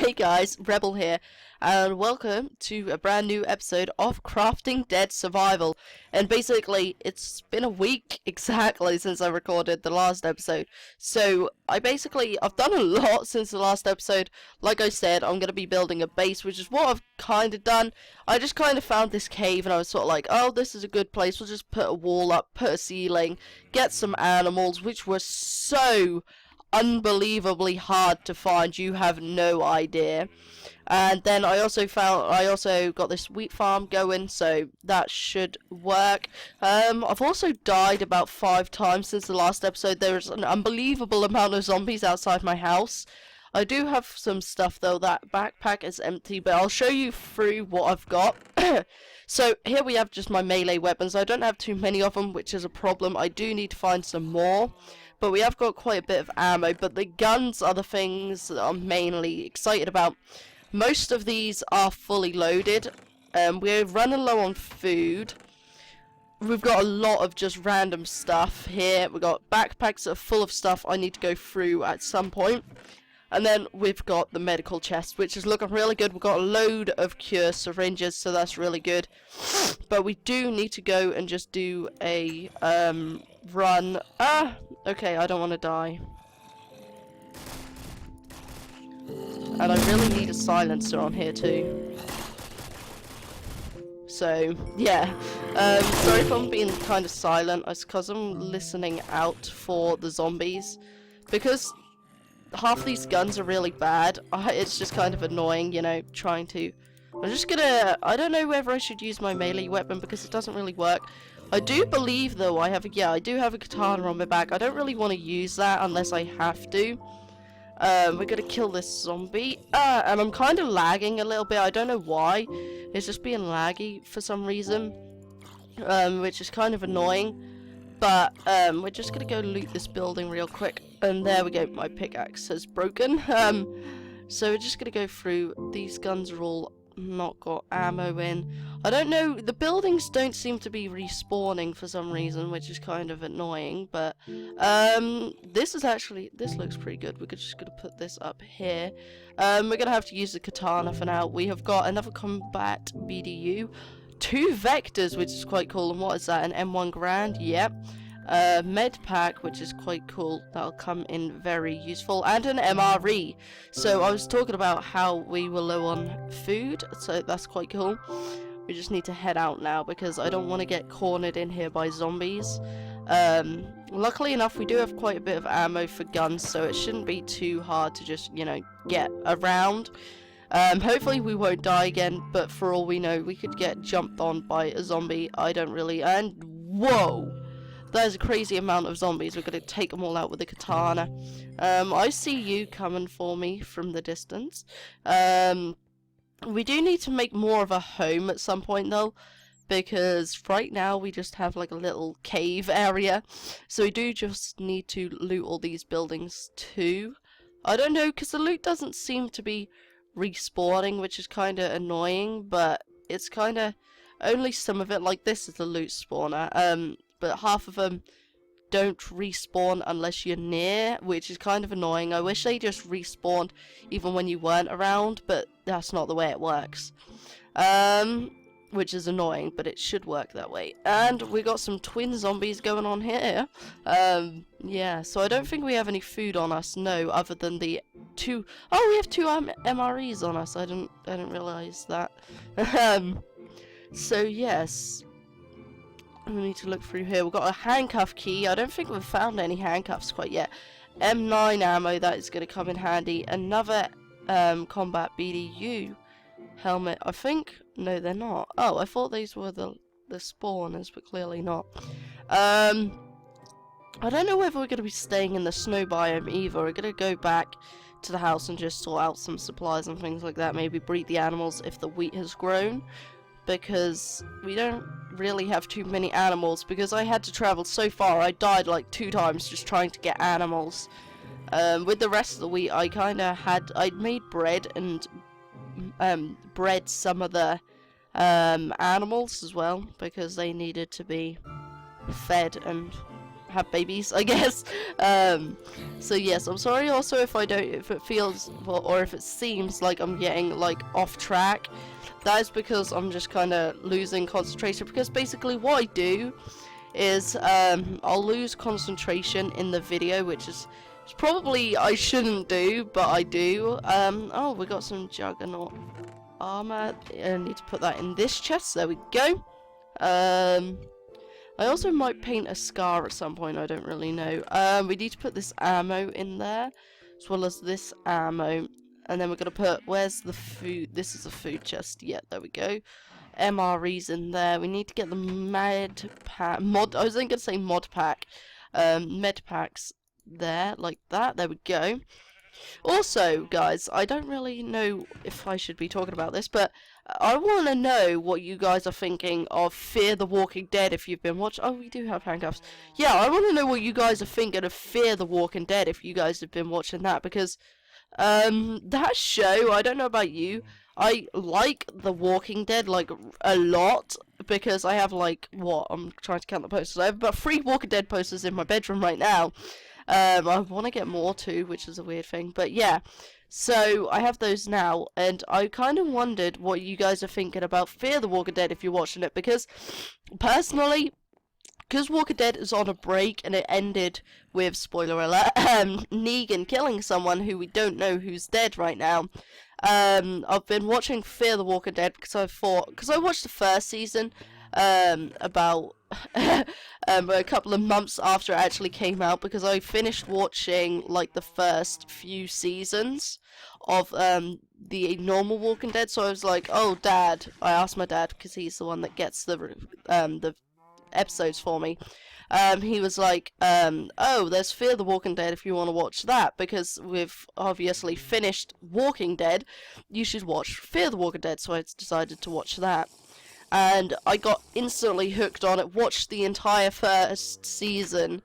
Hey guys, Rebel here, and welcome to a brand new episode of Crafting Dead Survival. And basically, it's been a week exactly since I recorded the last episode. So, I've done a lot since the last episode. Like I said, I'm going to be building a base, which is what I've kind of done. I just kind of found this cave, and I was sort of like, oh, this is a good place. We'll just put a wall up, put a ceiling, get some animals, which were so unbelievably hard to find. You have no idea. And then I also got this wheat farm going, so that should work. I've also died about 5 times since the last episode. There's an unbelievable amount of zombies outside my house. I do have some stuff though. That backpack is empty, but I'll show you through what I've got. So here we have just my melee weapons. I don't have too many of them, which is a problem. I do need to find some more. But we have got quite a bit of ammo, but the guns are the things that I'm mainly excited about. Most of these are fully loaded. We're running low on food. We've got a lot of just random stuff here. We've got backpacks that are full of stuff I need to go through at some point. And then we've got the medical chest, which is looking really good. We've got a load of cure syringes, so that's really good. But we do need to go and just do a run. Okay, I don't want to die. And I really need a silencer on here too. So, yeah. Sorry if I'm being kind of silent. It's because I'm listening out for the zombies. Because half these guns are really bad. It's just kind of annoying, you know, trying to... I don't know whether I should use my melee weapon because it doesn't really work. I do believe, though, I do have a katana on my back. I don't really want to use that unless I have to. We're gonna kill this zombie. And I'm kind of lagging a little bit. I don't know why. It's just being laggy for some reason. Which is kind of annoying. But, we're just gonna go loot this building real quick. And there we go, my pickaxe has broken. So we're just gonna go through. These guns are all not got ammo in. I don't know, the buildings don't seem to be respawning for some reason, which is kind of annoying, but this looks pretty good. We're just gonna put this up here. We're gonna have to use the katana for now. We have got another combat BDU, 2 vectors, which is quite cool. And what is that, an M1 Grand? Yep. Med pack, which is quite cool. That'll come in very useful, and an MRE. So I was talking about how we were low on food, so that's quite cool. We just need to head out now because I don't want to get cornered in here by zombies. Luckily enough, we do have quite a bit of ammo for guns, so it shouldn't be too hard to just, you know, get around. Hopefully we won't die again, but for all we know, we could get jumped on by a zombie. I don't really, and whoa! There's a crazy amount of zombies. We're going to take them all out with a katana. I see you coming for me from the distance. We do need to make more of a home at some point, though. Because right now we just have like a little cave area. So we do just need to loot all these buildings too. I don't know, because the loot doesn't seem to be respawning, which is kind of annoying. But it's kind of only some of it. Like this is the loot spawner. But half of them don't respawn unless you're near, which is kind of annoying. I wish they just respawned even when you weren't around, but that's not the way it works. Which is annoying, but it should work that way. And we got some twin zombies going on here. Yeah, so I don't think we have any food on us, no, other than the 2... Oh, we have 2 MREs on us. I didn't realize that. So, yes... We need to look through here. We've got a handcuff key. I don't think we've found any handcuffs quite yet. M9 ammo, that is going to come in handy. Another combat BDU helmet. I think... No, they're not. Oh, I thought these were the spawners, but clearly not. I don't know whether we're going to be staying in the snow biome either. We're going to go back to the house and just sort out some supplies and things like that. Maybe breed the animals if the wheat has grown. Because we don't really have too many animals, because I had to travel so far. I died like 2 times just trying to get animals. With the rest of the wheat, I'd made bread and bred some of the animals as well, because they needed to be fed and have babies, I guess. So yes, I'm sorry also if it feels, or if it seems like I'm getting, like, off track. That is because I'm just kind of losing concentration, because basically what I do is, I'll lose concentration in the video, which is probably I shouldn't do, but I do. Oh, we got some Juggernaut armor. I need to put that in this chest. There we go. I also might paint a scar at some point, I don't really know. We need to put this ammo in there, as well as this ammo. And then we're going to put, where's the food? This is a food chest. Yeah, there we go. MREs in there. We need to get the med pack. I was going to say mod pack. Med packs there, like that. There we go. Also, guys, I don't really know if I should be talking about this, but I want to know what you guys are thinking of Fear the Walking Dead if you've been watching. Oh, we do have handcuffs. Yeah, I want to know what you guys are thinking of Fear the Walking Dead if you guys have been watching that, because that show, I don't know about you, I like The Walking Dead, like, a lot, because I have, like, what, I'm trying to count the posters. I have about 3 Walking Dead posters in my bedroom right now. I want to get more too, which is a weird thing, but yeah. So, I have those now, and I kind of wondered what you guys are thinking about Fear the Walking Dead if you're watching it, because, personally, because Walking Dead is on a break, and it ended with, spoiler alert, Negan killing someone who we don't know who's dead right now. I've been watching Fear the Walking Dead because I watched the first season, about a couple of months after it actually came out, because I finished watching like the first few seasons of the normal Walking Dead. So I was like, oh Dad, I asked my dad, because he's the one that gets the episodes for me. He was like, oh, there's Fear the Walking Dead if you want to watch that, because we've obviously finished Walking Dead, you should watch Fear the Walking Dead. So I decided to watch that, and I got instantly hooked on it, watched the entire first season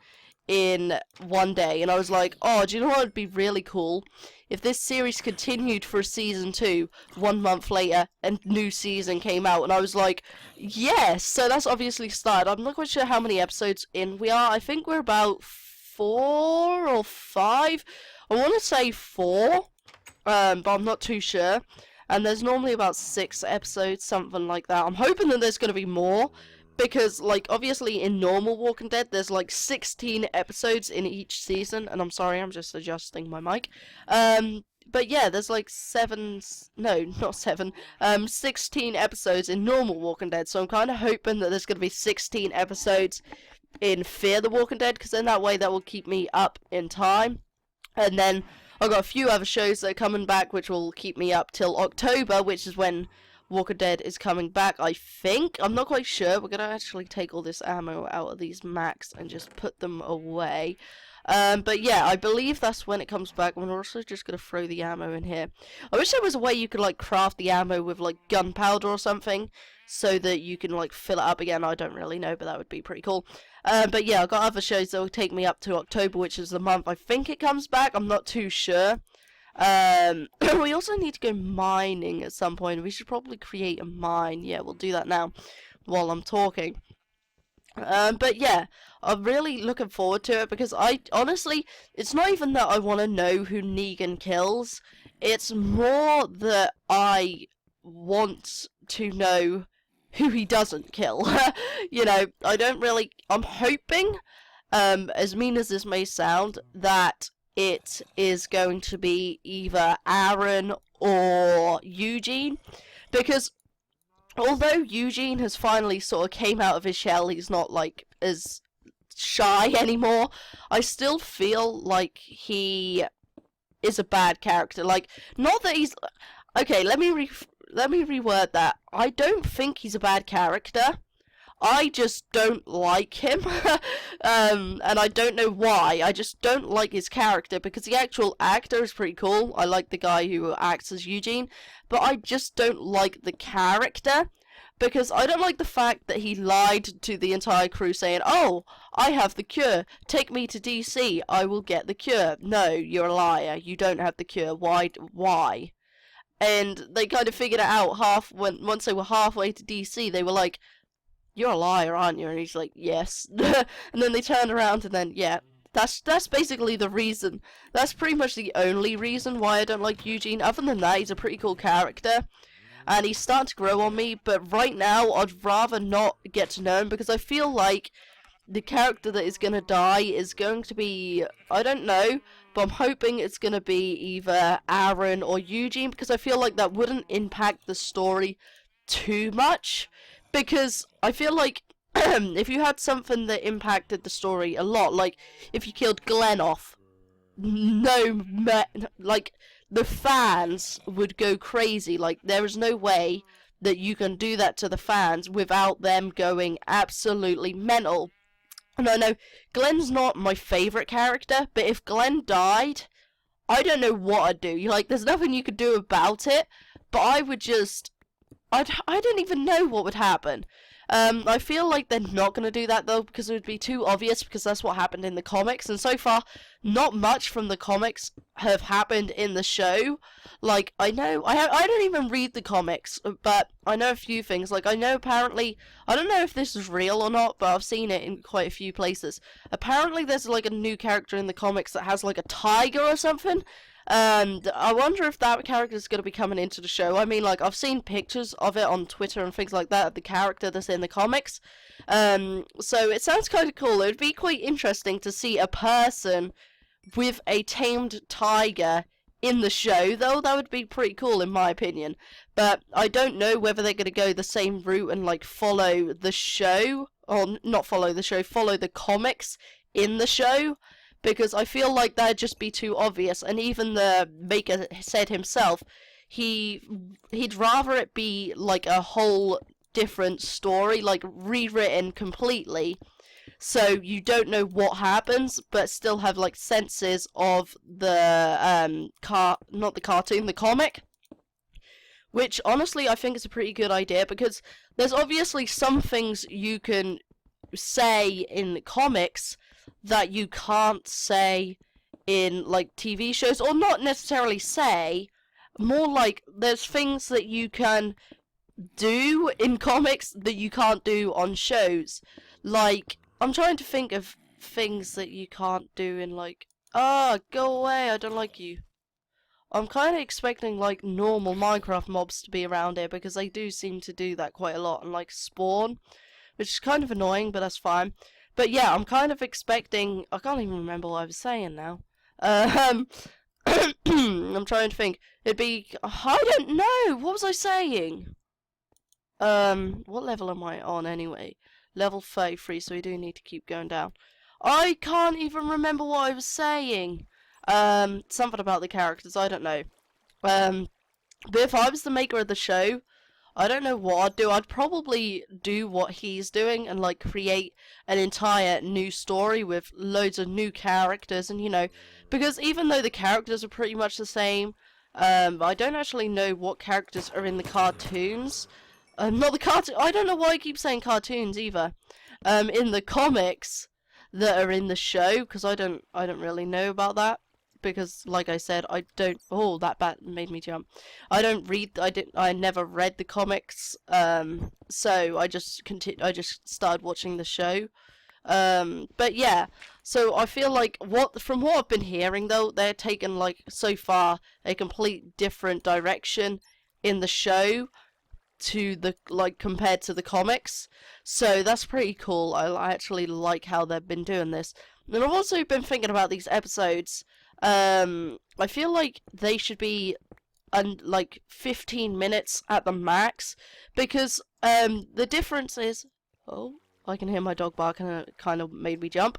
in one day, and I was like, oh, do you know what would be really cool? If this series continued for season 2, 1 month later, a new season came out, and I was like, yes! So that's obviously started. I'm not quite sure how many episodes in we are. I think we're about 4 or 5. I want to say 4, but I'm not too sure. And there's normally about 6 episodes, something like that. I'm hoping that there's going to be more, because, like, obviously in normal Walking Dead, there's, like, 16 episodes in each season. And I'm sorry, I'm just adjusting my mic. But yeah, there's, like, 16 episodes in normal Walking Dead. So I'm kind of hoping that there's going to be 16 episodes in Fear the Walking Dead, because then that way that will keep me up in time. And then I've got a few other shows that are coming back, which will keep me up till October, which is when Walking Dead is coming back, I think. I'm not quite sure. We're going to actually take all this ammo out of these Macs and just put them away. But yeah, I believe that's when it comes back. We're also just going to throw the ammo in here. I wish there was a way you could, like, craft the ammo with, like, gunpowder or something, so that you can, like, fill it up again. I don't really know, but that would be pretty cool. But yeah, I've got other shows that will take me up to October, which is the month I think it comes back. I'm not too sure. We also need to go mining at some point. We should probably create a mine. Yeah, we'll do that now while I'm talking. But yeah, I'm really looking forward to it, because honestly, it's not even that I want to know who Negan kills. It's more that I want to know who he doesn't kill. You know, I'm hoping, as mean as this may sound, that it is going to be either Aaron or Eugene, because although Eugene has finally sort of came out of his shell, he's not, like, as shy anymore, I still feel like he is a bad character. Like, not that he's... Okay, let me reword that. I don't think he's a bad character. I just don't like him. And I don't know why. I just don't like his character, because the actual actor is pretty cool. I like the guy who acts as Eugene, but I just don't like the character, because I don't like the fact that he lied to the entire crew saying, oh, I have the cure, take me to DC, I will get the cure. No, you're a liar, you don't have the cure. Why? And they kind of figured it out once they were halfway to DC. They were like, "You're a liar, aren't you?" And he's like, "Yes." And then they turn around and then, yeah. That's basically the reason. That's pretty much the only reason why I don't like Eugene. Other than that, he's a pretty cool character. And he's starting to grow on me, but right now, I'd rather not get to know him, because I feel like the character that is going to die is going to be, I don't know, but I'm hoping it's going to be either Aaron or Eugene, because I feel like that wouldn't impact the story too much, because I feel like if you had something that impacted the story a lot, like if you killed Glenn off, like the fans would go crazy. Like, there is no way that you can do that to the fans without them going absolutely mental. And I know Glenn's not my favourite character, but if Glenn died, I don't know what I'd do. Like, there's nothing you could do about it, but I would just... I don't even know what would happen. I feel like they're not going to do that, though, because it would be too obvious, because that's what happened in the comics, and so far, not much from the comics have happened in the show. Like, I know, I don't even read the comics, but I know a few things. Like, I know apparently, I don't know if this is real or not, but I've seen it in quite a few places. Apparently, there's, like, a new character in the comics that has, like, a tiger or something. And I wonder if that character is going to be coming into the show. I mean, like, I've seen pictures of it on Twitter and things like that, of the character that's in the comics. So it sounds kind of cool. It would be quite interesting to see a person with a tamed tiger in the show, though. That would be pretty cool, in my opinion. But I don't know whether they're going to go the same route and, like, follow the show, or not follow the show, follow the comics in the show. Because I feel like that'd just be too obvious, and even the maker said himself, he'd rather it be like a whole different story, like rewritten completely, so you don't know what happens, but still have like senses of the not the cartoon, the comic. Which honestly I think is a pretty good idea, because there's obviously some things you can say in comics that you can't say in like TV shows, or not necessarily say, more like there's things that you can do in comics that you can't do on shows. Like, I'm trying to think of things that you can't do in, like, go away, I don't like you. I'm kind of expecting like normal Minecraft mobs to be around here, because they do seem to do that quite a lot and like spawn, which is kind of annoying, but that's fine. But yeah, I'm kind of expecting... I can't even remember what I was saying now. I'm trying to think. It'd be... I don't know! What was I saying? What level am I on anyway? Level 33, so we do need to keep going down. I can't even remember what I was saying. Something about the characters, I don't know. But if I was the maker of the show, I don't know what I'd do. I'd probably do what he's doing and like create an entire new story with loads of new characters, and you know, because even though the characters are pretty much the same, I don't actually know what characters are in the cartoons. Not the cartoon. I don't know why I keep saying cartoons either. In the comics that are in the show, because I don't really know about that. Because, like I said, I don't... Oh, that bat made me jump. I never read the comics, so I just started watching the show. But yeah, so I feel like, from what I've been hearing, though, they're taking, like, so far, a complete different direction in the show to the, like, compared to the comics. So that's pretty cool. I actually like how they've been doing this. And I've also been thinking about these episodes. I feel like they should be like 15 minutes at the max, because the difference is... Oh, I can hear my dog bark and it kind of made me jump.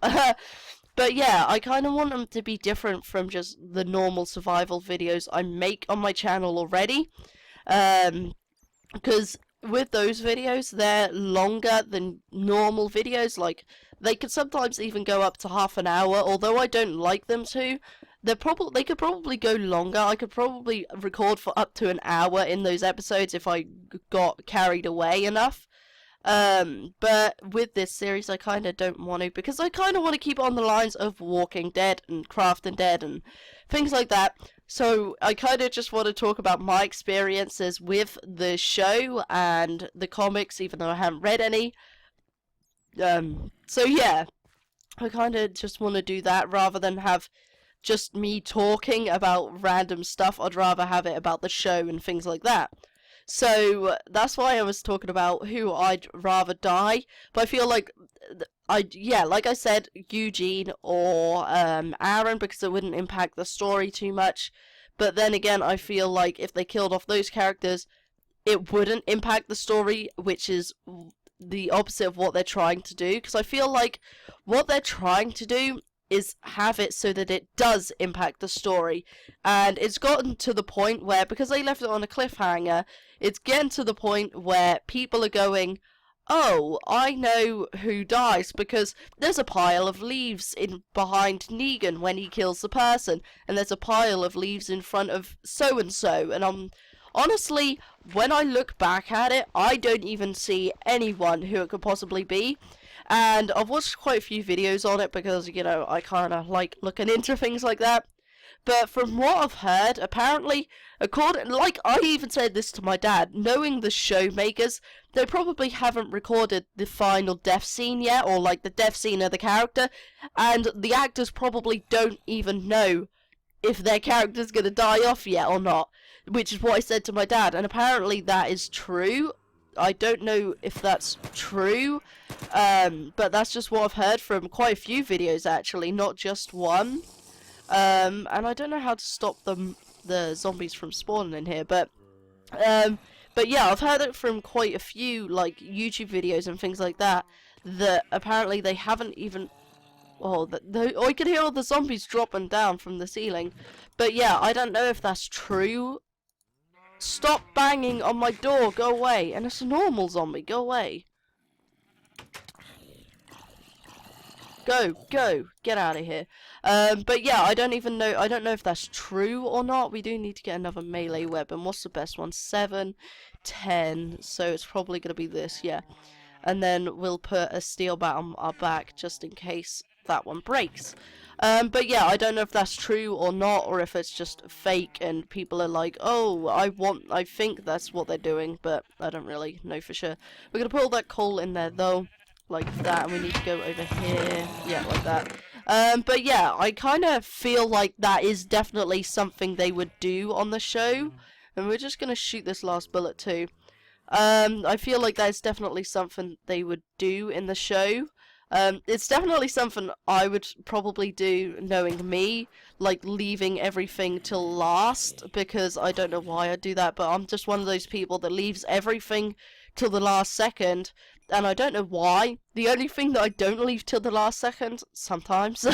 But yeah, I kind of want them to be different from just the normal survival videos I make on my channel already. Because with those videos, they're longer than normal videos. Like, they could sometimes even go up to half an hour, although I don't like them to. They could probably go longer. I could probably record for up to an hour in those episodes if I got carried away enough. But with this series, I kind of don't want to, because I kind of want to keep on the lines of Walking Dead and Crafting Dead and things like that. So I kind of just want to talk about my experiences with the show and the comics, even though I haven't read any. So yeah, I kind of just want to do that rather than have just me talking about random stuff. I'd rather have it about the show and things like that. So that's why I was talking about who I'd rather die. But I feel like like I said, Eugene or Aaron, because it wouldn't impact the story too much. But then again, I feel like if they killed off those characters, it wouldn't impact the story, which is the opposite of what they're trying to do. Because I feel like what they're trying to do is have it so that it does impact the story. And it's gotten to the point where, because they left it on a cliffhanger, it's getting to the point where people are going, oh, I know who dies because there's a pile of leaves in behind Negan when he kills the person, and there's a pile of leaves in front of so-and-so, and honestly, when I look back at it, I don't even see anyone who it could possibly be. And I've watched quite a few videos on it because, you know, I kind of like looking into things like that. But from what I've heard, apparently, like I even said this to my dad, knowing the show makers, they probably haven't recorded the final death scene yet, or like the death scene of the character, and the actors probably don't even know if their character's gonna die off yet or not, which is what I said to my dad, and apparently that is true. I don't know if that's true, but that's just what I've heard from quite a few videos actually, not just one. And I don't know how to stop the zombies from spawning in here, but yeah, I've heard it from quite a few like YouTube videos and things like that, that apparently they haven't even. Oh, I could hear all the zombies dropping down from the ceiling. But yeah, I don't know if that's true. Stop banging on my door, go away. And it's a normal zombie, go away. Go, get out of here. But yeah, I don't know if that's true or not. We do need to get another melee weapon. What's the best one? 7, 10, so it's probably going to be this, yeah. And then we'll put a steel bat on our back just in case that one breaks. But yeah, I don't know if that's true or not, or if it's just fake and people are like, oh, I think that's what they're doing, but I don't really know for sure. We're gonna put all that coal in there though, like that, and we need to go over here, yeah, like that. But yeah, I kind of feel like that is definitely something they would do on the show, and we're just gonna shoot this last bullet too. I feel like that's definitely something they would do in the show. It's definitely something I would probably do, knowing me, like leaving everything till last, because I don't know why I do that, but I'm just one of those people that leaves everything till the last second, and I don't know why. The only thing that I don't leave till the last second, sometimes,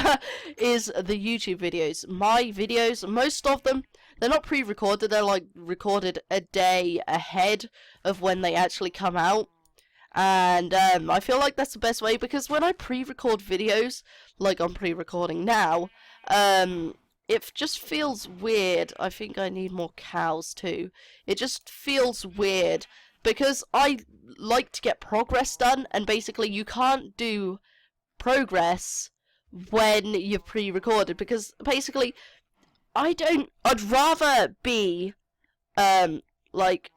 is the YouTube videos. My videos, most of them, they're not pre-recorded, they're like recorded a day ahead of when they actually come out. And I feel like that's the best way, because when I pre-record videos, like I'm pre-recording now, it just feels weird. I think I need more cows too. It just feels weird, because I like to get progress done, and basically you can't do progress when you've pre-recorded, because basically I'd rather be, like,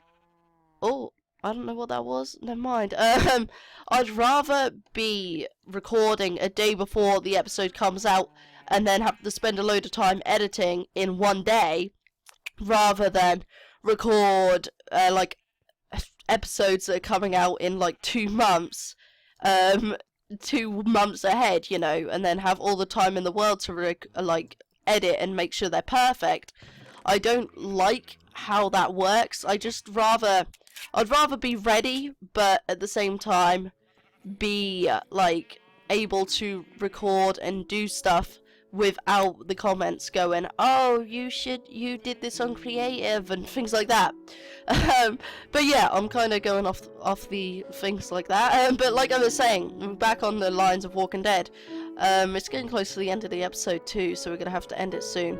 oh, I don't know what that was. Never mind. I'd rather be recording a day before the episode comes out and then have to spend a load of time editing in one day, rather than record like episodes that are coming out in like 2 months, 2 months ahead, you know, and then have all the time in the world to like edit and make sure they're perfect. I don't like how that works. I'd rather be ready, but at the same time be like able to record and do stuff without the comments going, oh, you did this on creative and things like that. But yeah, I'm kind of going off the things like that. But like I was saying, we're back on the lines of Walking Dead. It's getting close to the end of the episode too, so we're gonna have to end it soon.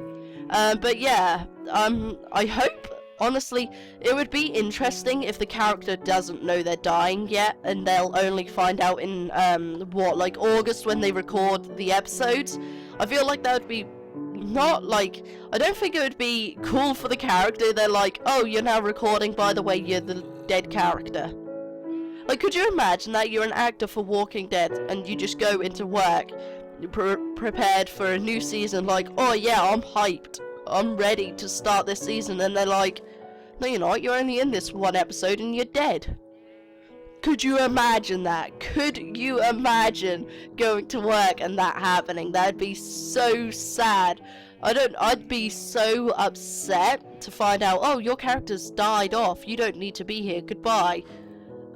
But yeah, I hope, honestly, it would be interesting if the character doesn't know they're dying yet, and they'll only find out in, like August when they record the episodes. I feel like that would be not, like, I don't think it would be cool for the character. They're like, oh, you're now recording, by the way, you're the dead character. Like, could you imagine that you're an actor for Walking Dead and you just go into work prepared for a new season, like, oh yeah, I'm hyped, I'm ready to start this season, and they're like, no you're not, you're only in this one episode and you're dead. Could you imagine that? Could you imagine going to work and that happening? That'd be so sad. I'd be so upset to find out, oh, your character's died off, you don't need to be here, goodbye.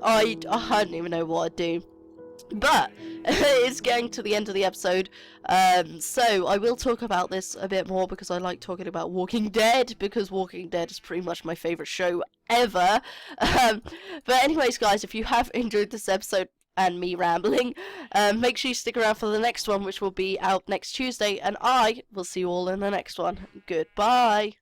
I don't even know what I'd do. But it's getting to the end of the episode, so I will talk about this a bit more because I like talking about Walking Dead, because Walking Dead is pretty much my favourite show ever. But anyways, guys, if you have enjoyed this episode and me rambling, make sure you stick around for the next one, which will be out next Tuesday, and I will see you all in the next one. Goodbye!